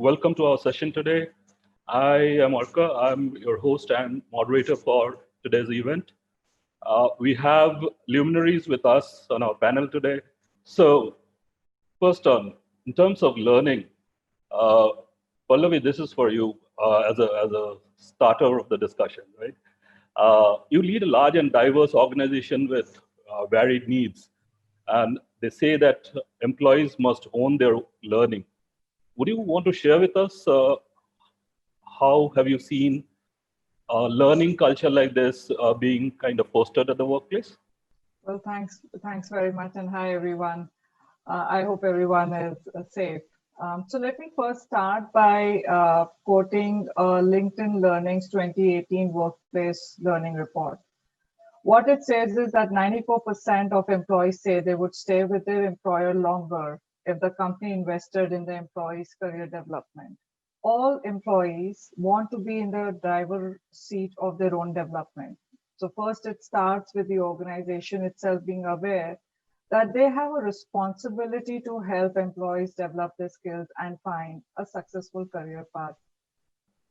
welcome to our session today. I am Arka. I'm your host and moderator for today's event. We have luminaries with us on our panel today. So, first on, in terms of learning, uh, Pallavi, this is for you as a starter of the discussion, right? You lead a large and diverse organization with varied needs, and they say that employees must own their learning. Would you want to share with us how have you seen learning culture like this being kind of fostered at the workplace? Well, thanks very much, and hi everyone. I hope everyone is safe. So let me first start by quoting LinkedIn Learning's 2018 Workplace Learning Report. What it says is that 94% of employees say they would stay with their employer longer if the company invested in the employee's career development. All employees want to be in the driver's seat of their own development. So first it starts with the organization itself being aware that they have a responsibility to help employees develop their skills and find a successful career path.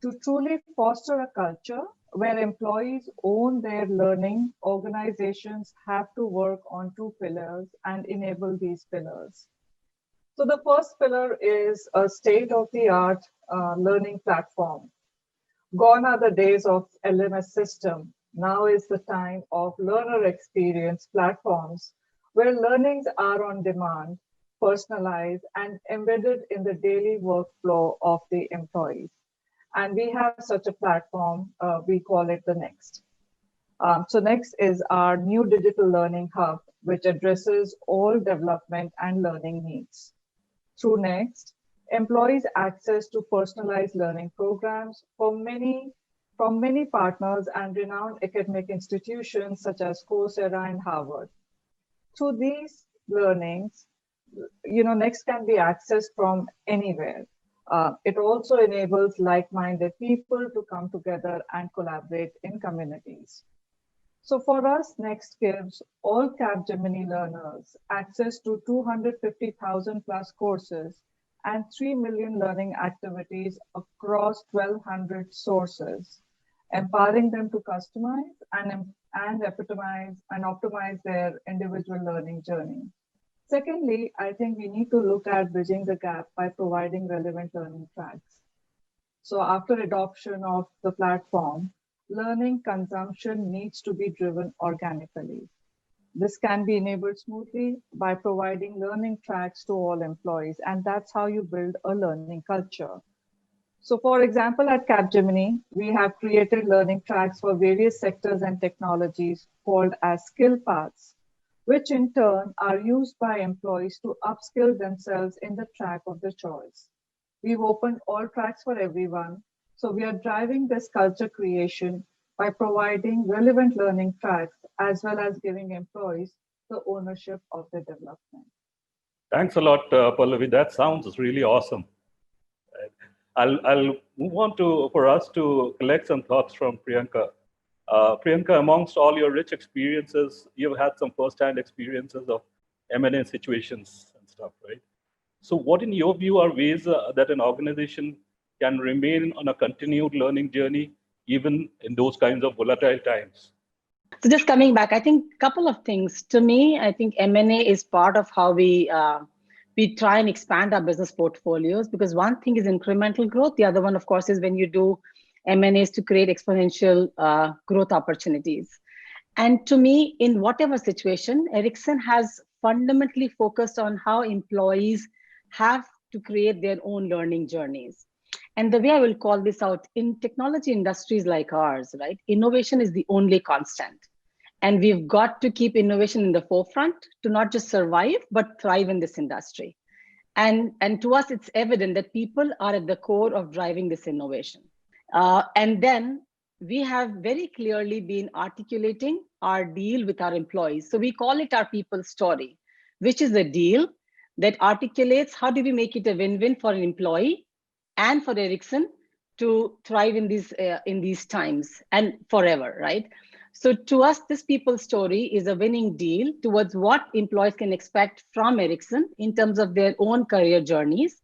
To truly foster a culture where employees own their learning, organizations have to work on two pillars and enable these pillars. So the first pillar is a state-of-the-art learning platform. Gone are the days of LMS system. Now is the time of learner experience platforms where learnings are on demand, personalized, and embedded in the daily workflow of the employees. And we have such a platform, we call it the Next. So Next is our new digital learning hub, which addresses all development and learning needs. Through Next, employees access to personalized learning programs from many partners and renowned academic institutions such as Coursera and Harvard. Through these learnings, Next can be accessed from anywhere. It also enables like-minded people to come together and collaborate in communities. So for us, Next gives all Capgemini learners access to 250,000 plus courses and 3 million learning activities across 1,200 sources, empowering them to customize and optimize their individual learning journey. Secondly, I think we need to look at bridging the gap by providing relevant learning tracks. So after adoption of the platform, learning consumption needs to be driven organically. This can be enabled smoothly by providing learning tracks to all employees, and that's how you build a learning culture. So for example, at Capgemini, we have created learning tracks for various sectors and technologies called as skill paths, which in turn are used by employees to upskill themselves in the track of their choice. We've opened all tracks for everyone, so we are driving this culture creation by providing relevant learning tracks as well as giving employees the ownership of their development. Thanks a lot, Pallavi. That sounds really awesome. I'll move on to for us to collect some thoughts from Priyanka. Priyanka, amongst all your rich experiences, you've had some first-hand experiences of M&A situations and stuff, right? So what, in your view, are ways that an organization can remain on a continued learning journey, even in those kinds of volatile times? So just coming back, I think a couple of things. To me, I think M&A is part of how we try and expand our business portfolios, because one thing is incremental growth. The other one, of course, is when you do M&As to create exponential growth opportunities. And to me, in whatever situation, Ericsson has fundamentally focused on how employees have to create their own learning journeys. And the way I will call this out, in technology industries like ours, right, innovation is the only constant. And we've got to keep innovation in the forefront to not just survive, but thrive in this industry. And to us, it's evident that people are at the core of driving this innovation. And then we have very clearly been articulating our deal with our employees. So we call it our people story, which is a deal that articulates how do we make it a win-win for an employee and for Ericsson to thrive in these times and forever, right? So to us, this people story is a winning deal towards what employees can expect from Ericsson in terms of their own career journeys,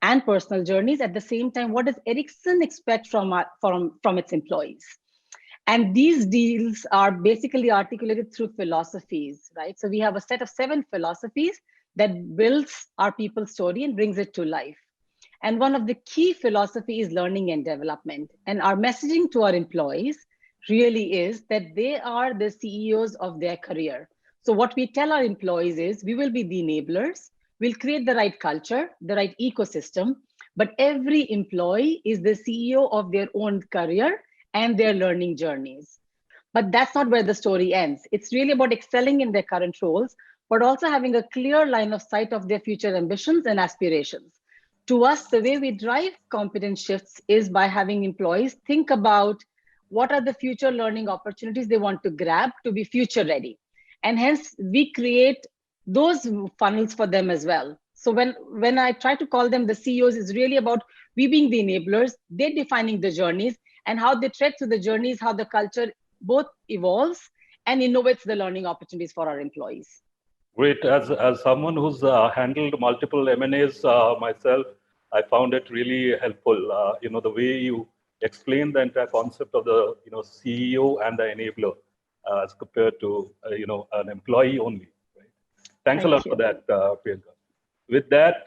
and personal journeys. At the same time, what does Ericsson expect from its employees? And these deals are basically articulated through philosophies, right? So we have a set of 7 philosophies that builds our people's story and brings it to life. And one of the key philosophies is learning and development. And our messaging to our employees really is that they are the CEOs of their career. So what we tell our employees is we will be the enablers, we'll create the right culture, the right ecosystem, but every employee is the CEO of their own career and their learning journeys. But that's not where the story ends. It's really about excelling in their current roles, but also having a clear line of sight of their future ambitions and aspirations. To us, the way we drive competence shifts is by having employees think about what are the future learning opportunities they want to grab to be future ready. And hence we create those funnels for them as well. So when I try to call them the CEOs, it's really about we being the enablers, they're defining the journeys and how they tread through the journeys, how the culture both evolves and innovates the learning opportunities for our employees. Great. As someone who's handled multiple M&As myself, I found it really helpful. The way you explain the entire concept of the CEO and the enabler as compared to an employee only. Right? Thanks a lot for that, Priyanka. With that,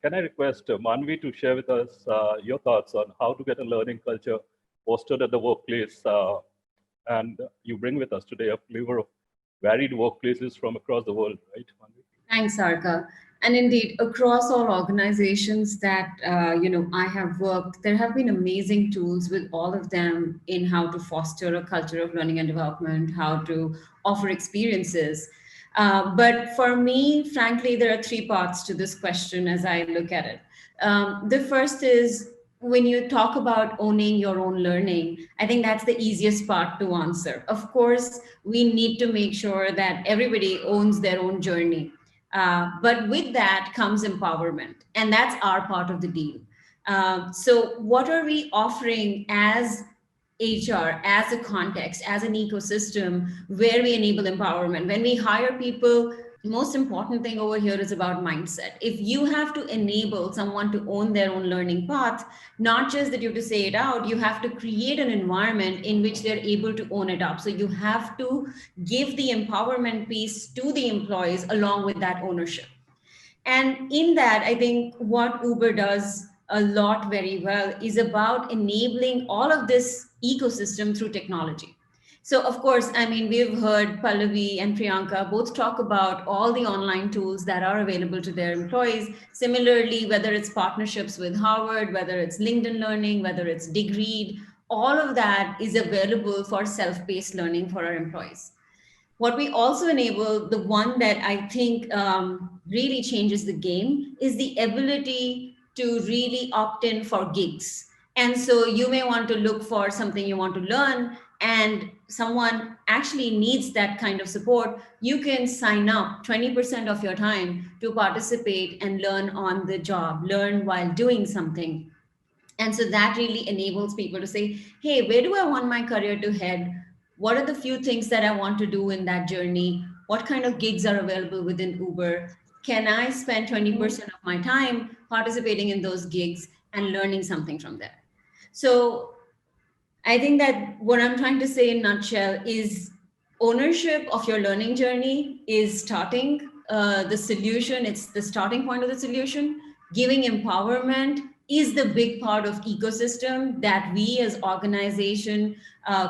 can I request Manvi to share with us your thoughts on how to get a learning culture fostered at the workplace? And you bring with us today a flavor of varied workplaces from across the world, right? Thanks, Sarka. And indeed, across all organizations that I have worked, there have been amazing tools with all of them in how to foster a culture of learning and development, how to offer experiences. But for me, frankly, there are 3 parts to this question as I look at it. The first is when you talk about owning your own learning, I think that's the easiest part to answer. Of course, we need to make sure that everybody owns their own journey. But with that comes empowerment, and that's our part of the deal. So what are we offering as HR, as a context, as an ecosystem where we enable empowerment? When we hire people, most important thing over here is about mindset. If you have to enable someone to own their own learning path, not just that you have to say it out, you have to create an environment in which they're able to own it up. So you have to give the empowerment piece to the employees along with that ownership. And in that, I think what Uber does a lot very well is about enabling all of this ecosystem through technology. So of course, I mean, we've heard Pallavi and Priyanka both talk about all the online tools that are available to their employees. Similarly, whether it's partnerships with Harvard, whether it's LinkedIn Learning, whether it's Digreed, all of that is available for self-paced learning for our employees. What we also enable, the one that I think really changes the game, is the ability to really opt in for gigs. And so you may want to look for something you want to learn, and someone actually needs that kind of support. You can sign up 20% of your time to participate and learn on the job, learn while doing something. And so that really enables people to say, hey, where do I want my career to head? What are the few things that I want to do in that journey? What kind of gigs are available within Uber? Can I spend 20% of my time participating in those gigs and learning something from there? So I think that what I'm trying to say in a nutshell is ownership of your learning journey is starting the solution. It's the starting point of the solution. Giving empowerment is the big part of ecosystem that we as organization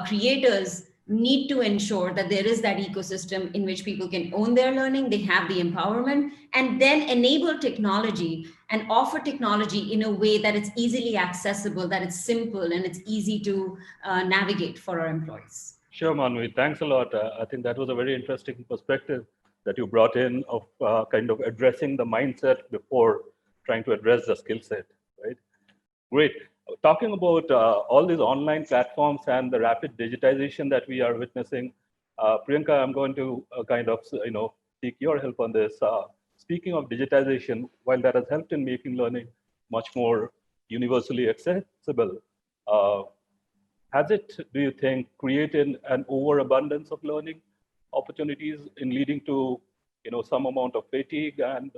creators need to ensure that there is that ecosystem in which people can own their learning, they have the empowerment, and then enable technology and offer technology in a way that it's easily accessible, that it's simple and it's easy to navigate for our employees. Sure, Manvi, thanks a lot. I think that was a very interesting perspective that you brought in of kind of addressing the mindset before trying to address the skill set, right? Great. Talking about all these online platforms and the rapid digitization that we are witnessing, Priyanka, I'm going to kind of seek your help on this. Speaking of digitization, while that has helped in making learning much more universally accessible, has it, do you think, created an overabundance of learning opportunities in leading to some amount of fatigue and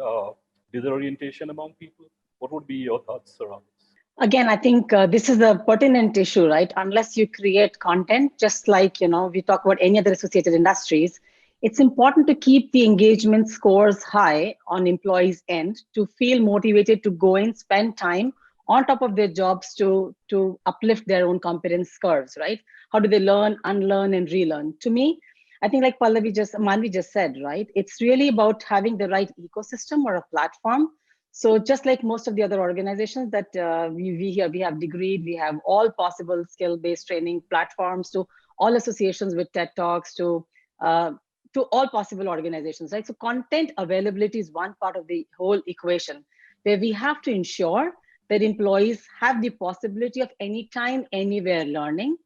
disorientation among people? What would be your thoughts around this? Again, I think this is a pertinent issue, right? Unless you create content, just like, we talk about any other associated industries, it's important to keep the engagement scores high on employees' end to feel motivated to go and spend time on top of their jobs to uplift their own competence curves, right? How do they learn, unlearn, and relearn? To me, I think like Manvi just said, right? It's really about having the right ecosystem or a platform. So just like most of the other organizations that we have Degreed, we have all possible skill-based training platforms to all associations with TED Talks uh, to all possible organizations, right? So content availability is one part of the whole equation where we have to ensure that employees have the possibility of anytime, anywhere learning.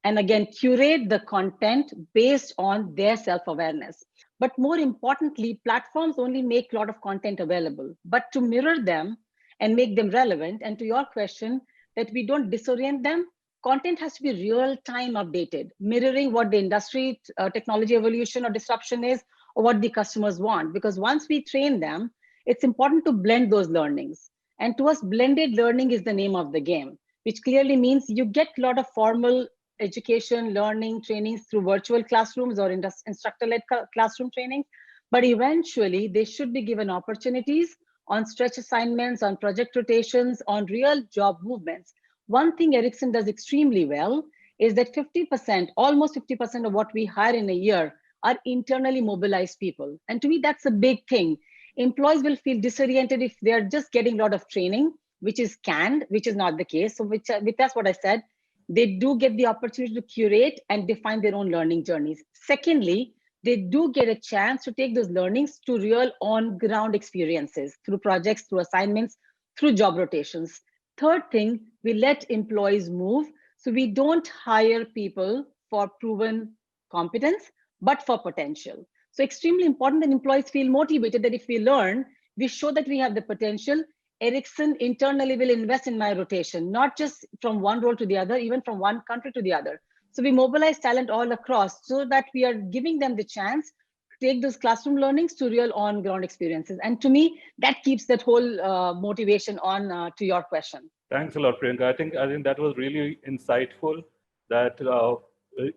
And again, curate the content based on their self-awareness. But more importantly, platforms only make a lot of content available, but to mirror them and make them relevant. And to your question, that we don't disorient them, content has to be real time updated, mirroring what the industry technology evolution or disruption is, or what the customers want. Because once we train them, it's important to blend those learnings. And to us, blended learning is the name of the game, which clearly means you get a lot of formal education, learning, trainings through virtual classrooms or instructor-led classroom trainings. But eventually, they should be given opportunities on stretch assignments, on project rotations, on real job movements. One thing Ericsson does extremely well is that 50%, almost 50% of what we hire in a year are internally mobilized people. And to me, that's a big thing. Employees will feel disoriented if they're just getting a lot of training, which is canned, which is not the case. So that's what I said. They do get the opportunity to curate and define their own learning journeys. Secondly, they do get a chance to take those learnings to real on-ground experiences through projects, through assignments, through job rotations. Third thing, we let employees move. So we don't hire people for proven competence, but for potential. So extremely important that employees feel motivated that if we learn, we show that we have the potential. Ericsson internally will invest in my rotation, not just from one role to the other, even from one country to the other. So we mobilize talent all across so that we are giving them the chance to take those classroom learnings to real on-ground experiences. And to me, that keeps that whole motivation on to your question. Thanks a lot, Priyanka. I think that was really insightful. That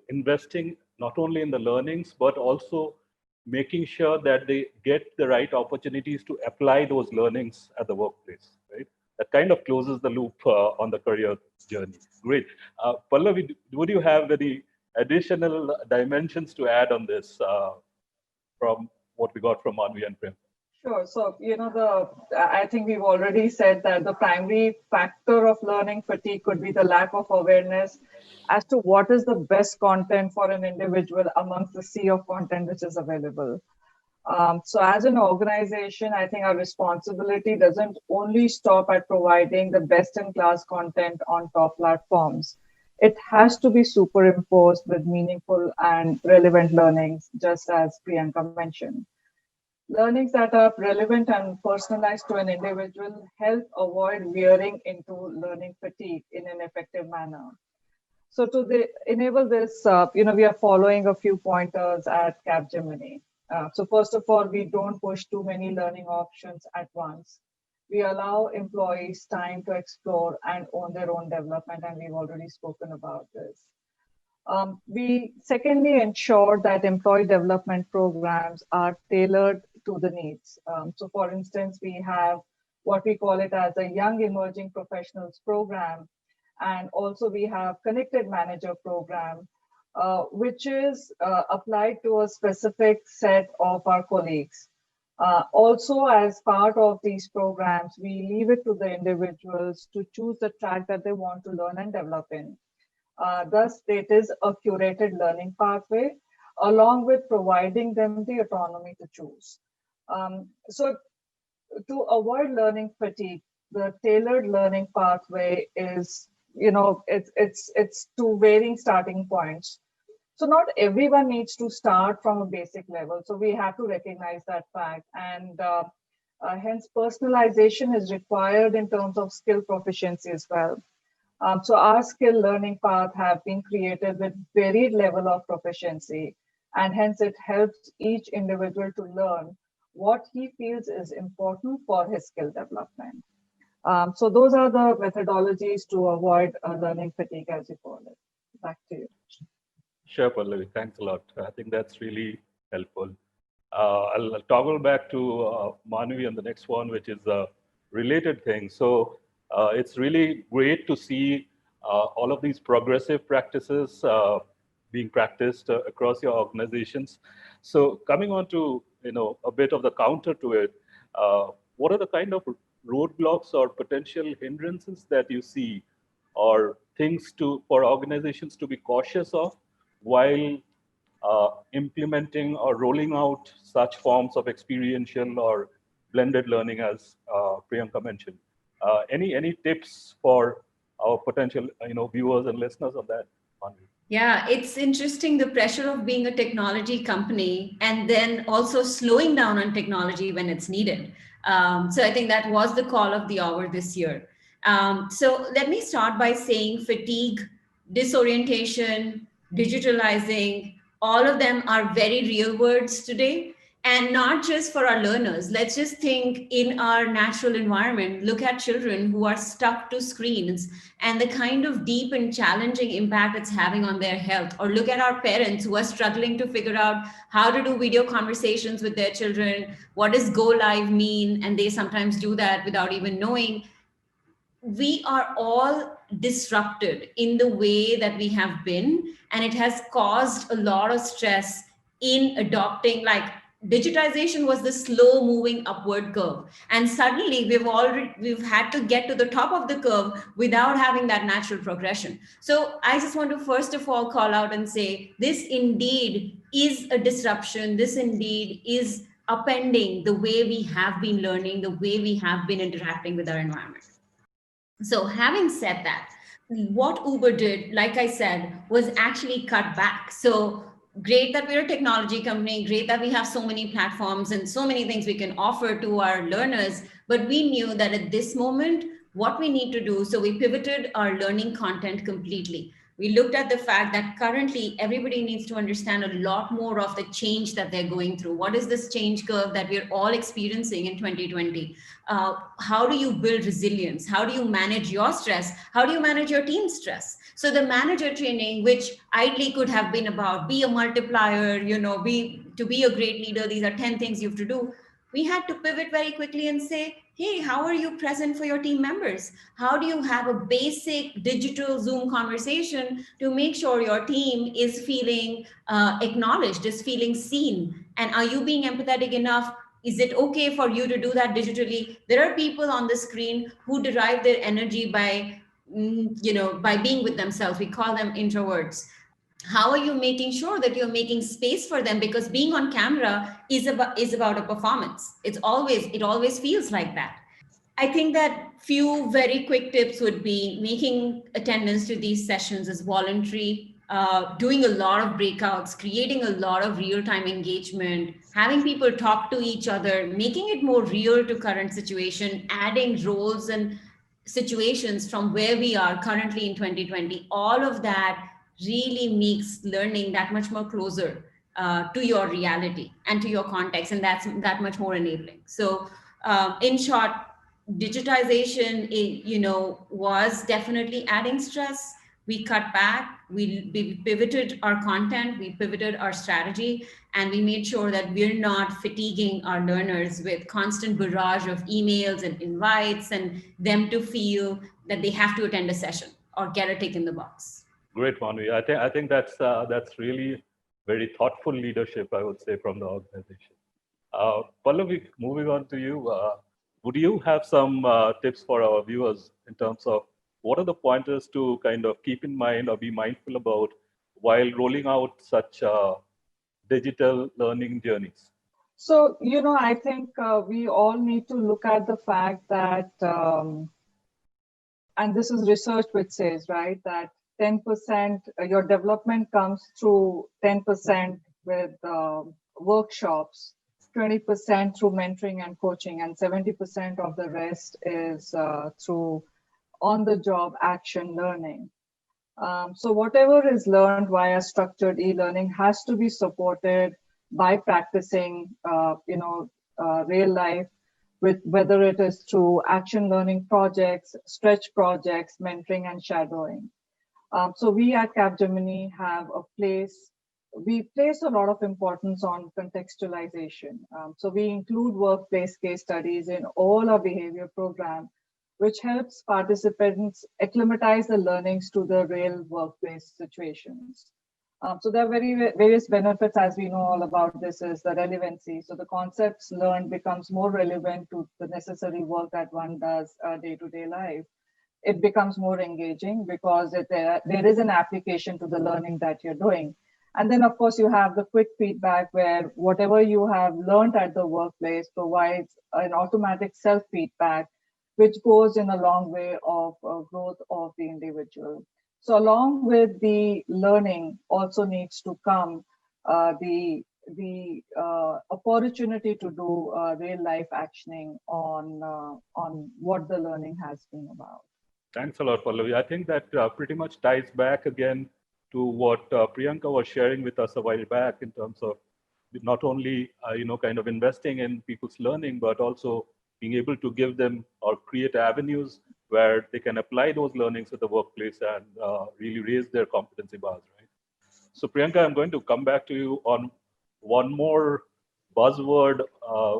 investing not only in the learnings but also making sure that they get the right opportunities to apply those learnings at the workplace, right? That kind of closes the loop on the career journey. Great. Pallavi, would you have any additional dimensions to add on this from what we got from Manvi and Prem? Sure. So, I think we've already said that the primary factor of learning fatigue could be the lack of awareness as to what is the best content for an individual amongst the sea of content which is available. So as an organization, I think our responsibility doesn't only stop at providing the best in class content on top platforms. It has to be superimposed with meaningful and relevant learnings, just as Priyanka mentioned. Learnings that are relevant and personalized to an individual help avoid veering into learning fatigue in an effective manner. So to enable this, we are following a few pointers at Capgemini. So first of all, we don't push too many learning options at once. We allow employees time to explore and own their own development, and we've already spoken about this. We secondly ensure that employee development programs are tailored to the needs. So for instance, we have what we call it as a Young Emerging Professionals program. And also we have Connected Manager program, which is applied to a specific set of our colleagues. Also, as part of these programs, we leave it to the individuals to choose the track that they want to learn and develop in. Thus, it is a curated learning pathway, along with providing them the autonomy to choose. So to avoid learning fatigue, the tailored learning pathway is, it's two varying starting points. So not everyone needs to start from a basic level. So we have to recognize that fact. And hence personalization is required in terms of skill proficiency as well. So our skill learning path have been created with varied level of proficiency, and hence it helps each individual to learn what he feels is important for his skill development. So those are the methodologies to avoid learning fatigue, as you call it. Back to you. Sure, Pallavi. Thanks a lot. I think that's really helpful. I'll toggle back to Manvi on the next one, which is a related thing. So it's really great to see all of these progressive practices being practiced across your organizations. So coming on to a bit of the counter to it, what are the kind of roadblocks or potential hindrances that you see, or things for organizations to be cautious of while implementing or rolling out such forms of experiential or blended learning, as Priyanka mentioned? Any tips for our potential viewers and listeners of that? Yeah, it's interesting, the pressure of being a technology company and then also slowing down on technology when it's needed. So I think that was the call of the hour this year. So let me start by saying fatigue, disorientation, digitalizing, all of them are very real words today. And not just for our learners. Let's just think in our natural environment, look at children who are stuck to screens and the kind of deep and challenging impact it's having on their health. Or look at our parents who are struggling to figure out how to do video conversations with their children. What does go live mean? And they sometimes do that without even knowing. We are all disrupted in the way that we have been, and it has caused a lot of stress in adopting. Like, digitization was the slow moving upward curve, and suddenly we've had to get to the top of the curve without having that natural progression. So I just want to first of all call out and say, this indeed is a disruption. This indeed is upending the way we have been learning, the way we have been interacting with our environment. So having said that, what Uber did, like I said, was actually cut back. So great that we're a technology company, great that we have so many platforms and so many things we can offer to our learners, but we knew that at this moment, what we need to do, so we pivoted our learning content completely. We looked at the fact that currently everybody needs to understand a lot more of the change that they're going through. What is this change curve that we're all experiencing in 2020? How do you build resilience? How do you manage your stress? How do you manage your team stress? So the manager training, which ideally could have been about be a multiplier, to be a great leader, these are 10 things you have to do. We had to pivot very quickly and say, hey, how are you present for your team members? How do you have a basic digital Zoom conversation to make sure your team is feeling acknowledged, is feeling seen? And are you being empathetic enough? Is it okay for you to do that digitally? There are people on the screen who derive their energy by being with themselves. We call them introverts. How are you making sure that you're making space for them? Because being on camera is about a performance. It always feels like that. I think that few very quick tips would be making attendance to these sessions as voluntary, doing a lot of breakouts, creating a lot of real-time engagement, having people talk to each other, making it more real to current situation, adding roles and situations from where we are currently in 2020. All of that really makes learning that much more closer to your reality and to your context, and that's that much more enabling. So in short, digitization was definitely adding stress. We cut back, we pivoted our content, we pivoted our strategy, and we made sure that we're not fatiguing our learners with constant barrage of emails and invites and them to feel that they have to attend a session or get a tick in the box. Great, Manvi. I think that's really very thoughtful leadership, I would say, from the organization. Pallavi, moving on to you. Would you have some tips for our viewers in terms of what are the pointers to kind of keep in mind or be mindful about while rolling out such digital learning journeys? So, I think we all need to look at the fact that, and this is research which says, right, that 10%, your development comes through 10% with workshops, 20% through mentoring and coaching, and 70% of the rest is through on-the-job action learning. So whatever is learned via structured e-learning has to be supported by practicing, real life with whether it is through action learning projects, stretch projects, mentoring and shadowing. So we at Capgemini have we place a lot of importance on contextualization. So we include workplace case studies in all our behavior program, which helps participants acclimatize the learnings to the real workplace situations. So there are various benefits, as we know all about this, is the relevancy. So the concepts learned becomes more relevant to the necessary work that one does day-to-day life. It becomes more engaging because there is an application to the learning that you're doing. And then, of course, you have the quick feedback where whatever you have learned at the workplace provides an automatic self-feedback, which goes in a long way of growth of the individual. So along with the learning also needs to come the opportunity to do real life actioning on what the learning has been about. Thanks a lot, Pallavi. I think that pretty much ties back again to what Priyanka was sharing with us a while back in terms of not only kind of investing in people's learning, but also being able to give them or create avenues where they can apply those learnings at the workplace and really raise their competency bars, right? So Priyanka, I'm going to come back to you on one more buzzword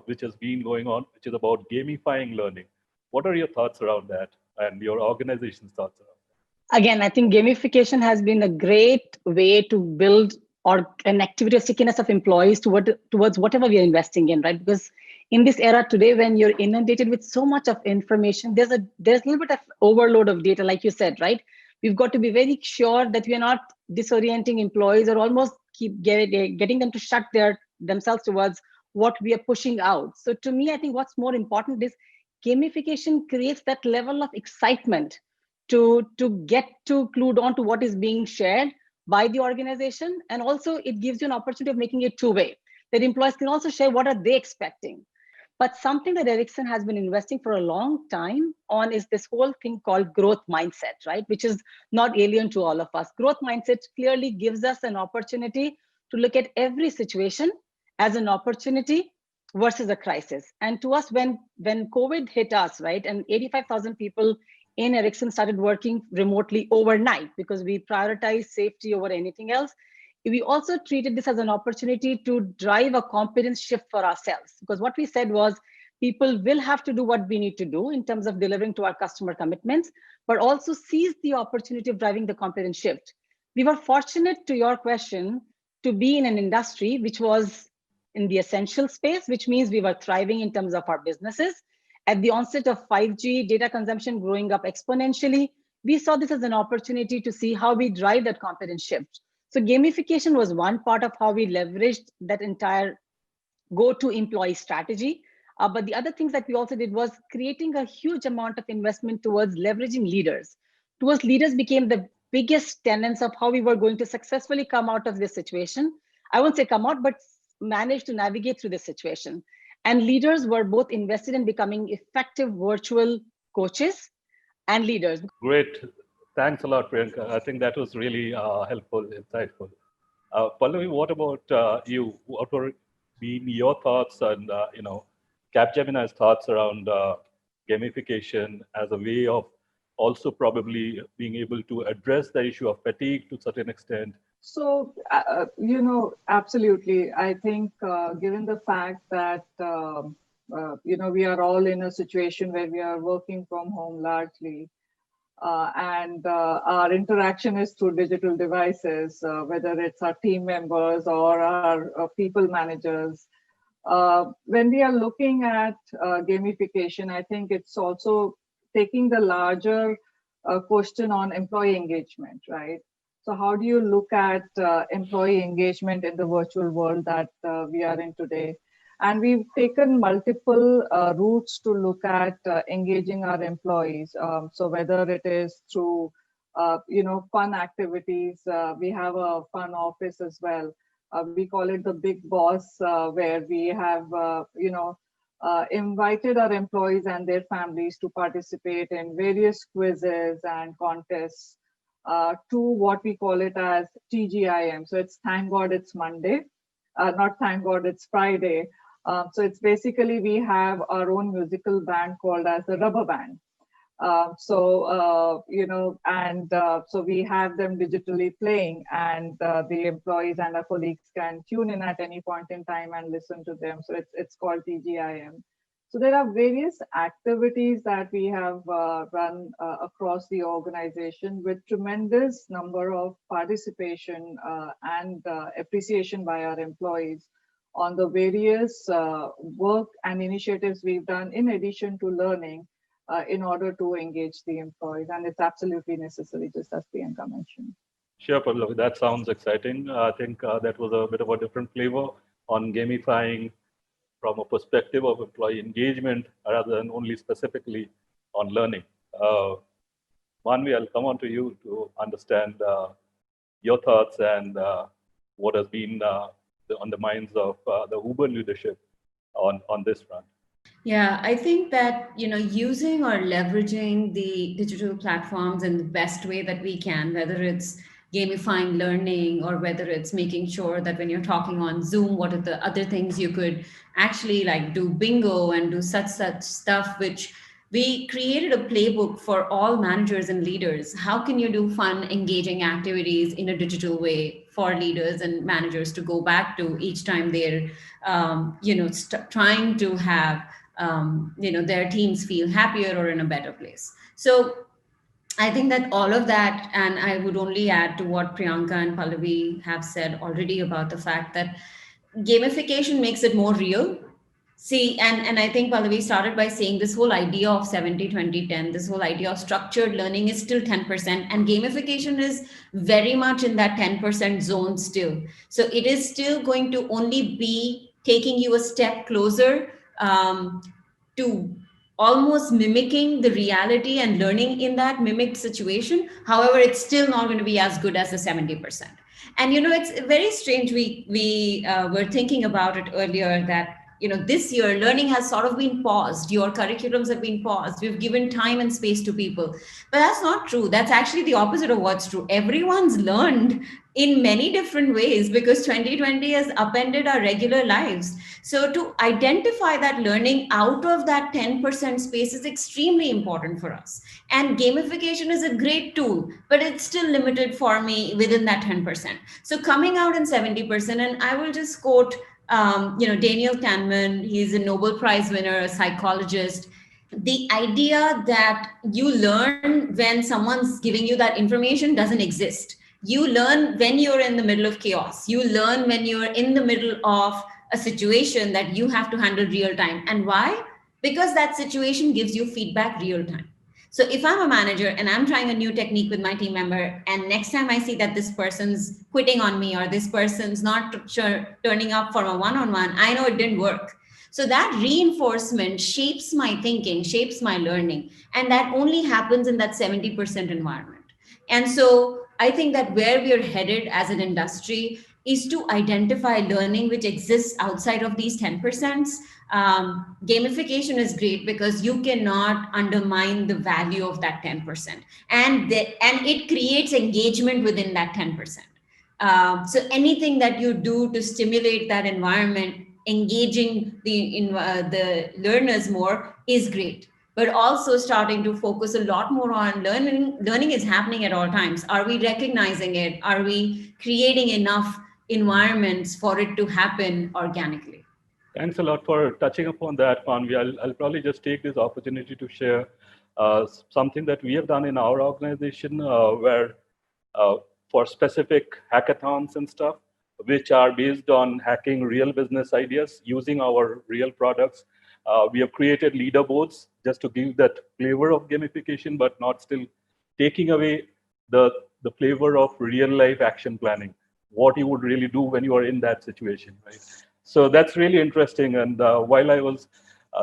which has been going on, which is about gamifying learning. What are your thoughts around that and your organization's thoughts around that? Again, I think gamification has been a great way to build or an activity of stickiness of employees towards whatever we are investing in, right? Because in this era today, when you're inundated with so much of information, there's a little bit of overload of data, like you said, right? We've got to be very sure that we are not disorienting employees or almost keep getting them to shut themselves towards what we are pushing out. So to me, I think what's more important is gamification creates that level of excitement to get to clued on to what is being shared by the organization. And also it gives you an opportunity of making it two-way, that employees can also share what are they expecting. But something that Ericsson has been investing for a long time on is this whole thing called growth mindset, right? Which is not alien to all of us. Growth mindset clearly gives us an opportunity to look at every situation as an opportunity versus a crisis. And to us, when COVID hit us, right, and 85,000 people in Ericsson started working remotely overnight because we prioritize safety over anything else, we also treated this as an opportunity to drive a competence shift for ourselves. Because what we said was, people will have to do what we need to do in terms of delivering to our customer commitments, but also seize the opportunity of driving the competence shift. We were fortunate, to your question, to be in an industry which was in the essential space, which means we were thriving in terms of our businesses. At the onset of 5G data consumption growing up exponentially, we saw this as an opportunity to see how we drive that competence shift. So gamification was one part of how we leveraged that entire go-to employee strategy. But the other things that we also did was creating a huge amount of investment towards leveraging leaders. Leaders became the biggest tenets of how we were going to successfully come out of this situation. I won't say come out, but manage to navigate through this situation. And leaders were both invested in becoming effective virtual coaches and leaders. Great. Thanks a lot, Priyanka. I think that was really helpful, insightful. Pallavi, what about you? What were been your thoughts and Capgemini's thoughts around gamification as a way of also probably being able to address the issue of fatigue to a certain extent? So, absolutely. I think given the fact that, we are all in a situation where we are working from home largely, and our interaction is through digital devices, whether it's our team members or our people managers. When we are looking at gamification, I think it's also taking the larger question on employee engagement, right? So how do you look at employee engagement in the virtual world that we are in today? And we've taken multiple routes to look at engaging our employees. So whether it is through, fun activities, we have a fun office as well. We call it the Big Boss, where we have, invited our employees and their families to participate in various quizzes and contests to what we call it as TGIM. So it's Thank God It's Monday, not Thank God It's Friday. So it's basically, we have our own musical band called as the Rubber Band. So we have them digitally playing, and the employees and our colleagues can tune in at any point in time and listen to them. So it's called TGIM. So there are various activities that we have run across the organization, with tremendous number of participation and appreciation by our employees on the various work and initiatives we've done in addition to learning, in order to engage the employees. And it's absolutely necessary, just as Priyanka mentioned. Sure, Pallavi, that sounds exciting. I think that was a bit of a different flavor on gamifying from a perspective of employee engagement rather than only specifically on learning. Manvi, I'll come on to you to understand your thoughts and what has been on the minds of the Uber leadership on this front. Yeah, I think that, using or leveraging the digital platforms in the best way that we can, whether it's gamifying learning or whether it's making sure that when you're talking on Zoom, what are the other things you could actually like do bingo and do such stuff, which we created a playbook for all managers and leaders. How can you do fun, engaging activities in a digital way for leaders and managers to go back to each time they're, trying to have their teams feel happier or in a better place. So I think that all of that, and I would only add to what Priyanka and Pallavi have said already about the fact that gamification makes it more real. See, and I think Pallavi started by saying this whole idea of 70-20-10, this whole idea of structured learning is still 10%, and gamification is very much in that 10% zone still. So it is still going to only be taking you a step closer to almost mimicking the reality and learning in that mimicked situation. However, it's still not going to be as good as the 70%. And it's very strange. We were thinking about it earlier that this year learning has sort of been paused. Your curriculums have been paused. We've given time and space to people, but that's not true. That's actually the opposite of what's true. Everyone's learned in many different ways because 2020 has upended our regular lives. So to identify that learning out of that 10% space is extremely important for us. And gamification is a great tool, but it's still limited for me within that 10%. So coming out in 70%, and I will just quote Daniel Kahneman. He's a Nobel Prize winner, a psychologist. The idea that you learn when someone's giving you that information doesn't exist. You learn when you're in the middle of chaos. You learn when you're in the middle of a situation that you have to handle real time. And why? Because that situation gives you feedback real time. So if I'm a manager and I'm trying a new technique with my team member, and next time I see that this person's quitting on me or this person's not turning up for a one-on-one, I know it didn't work. So that reinforcement shapes my thinking, shapes my learning. And that only happens in that 70% environment. And so I think that where we're headed as an industry is to identify learning which exists outside of these 10%. Gamification is great because you cannot undermine the value of that 10%. And it creates engagement within that 10%. So anything that you do to stimulate that environment, engaging the learners more is great. But also starting to focus a lot more on learning. Learning is happening at all times. Are we recognizing it? Are we creating enough environments for it to happen organically? Thanks a lot for touching upon that, Manvi. I'll probably just take this opportunity to share something that we have done in our organization where for specific hackathons and stuff, which are based on hacking real business ideas using our real products. We have created leaderboards just to give that flavor of gamification, but not still taking away the flavor of real life action planning, what you would really do when you are in that situation, right? So that's really interesting. And while I was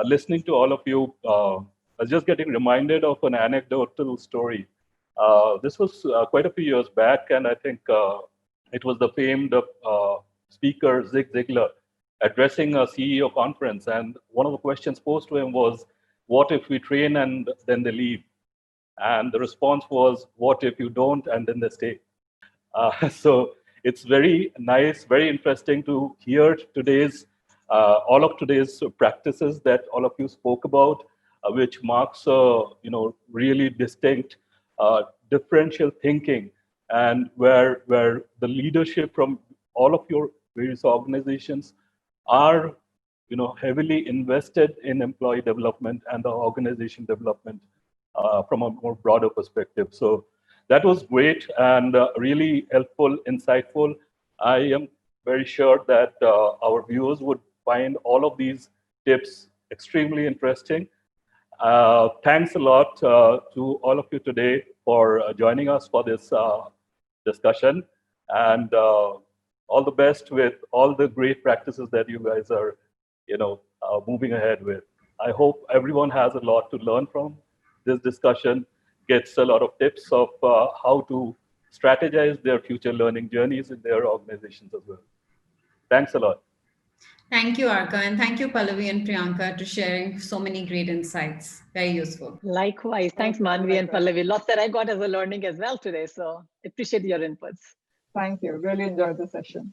listening to all of you, I was just getting reminded of an anecdotal story. This was quite a few years back, and I think it was the famed speaker Zig Ziglar addressing a CEO conference. And one of the questions posed to him was, what if we train and then they leave? And the response was, what if you don't and then they stay? So it's very nice, very interesting to hear today's all of today's practices that all of you spoke about, which marks really distinct differential thinking, and where the leadership from all of your various organizations are heavily invested in employee development and the organization development from a more broader perspective. So that was great and really helpful, insightful. I am very sure that our viewers would find all of these tips extremely interesting. Thanks a lot to all of you today for joining us for this discussion, and all the best with all the great practices that you guys are moving ahead with. I hope everyone has a lot to learn from this discussion, gets a lot of tips of how to strategize their future learning journeys in their organizations as well. Thanks a lot. Thank you, Arka, and thank you, Pallavi and Priyanka, to sharing so many great insights. Very useful. Likewise. Thanks, Manvi and Pallavi. Lots that I got as a learning as well today. So appreciate your inputs. Thank you. Really enjoyed the session.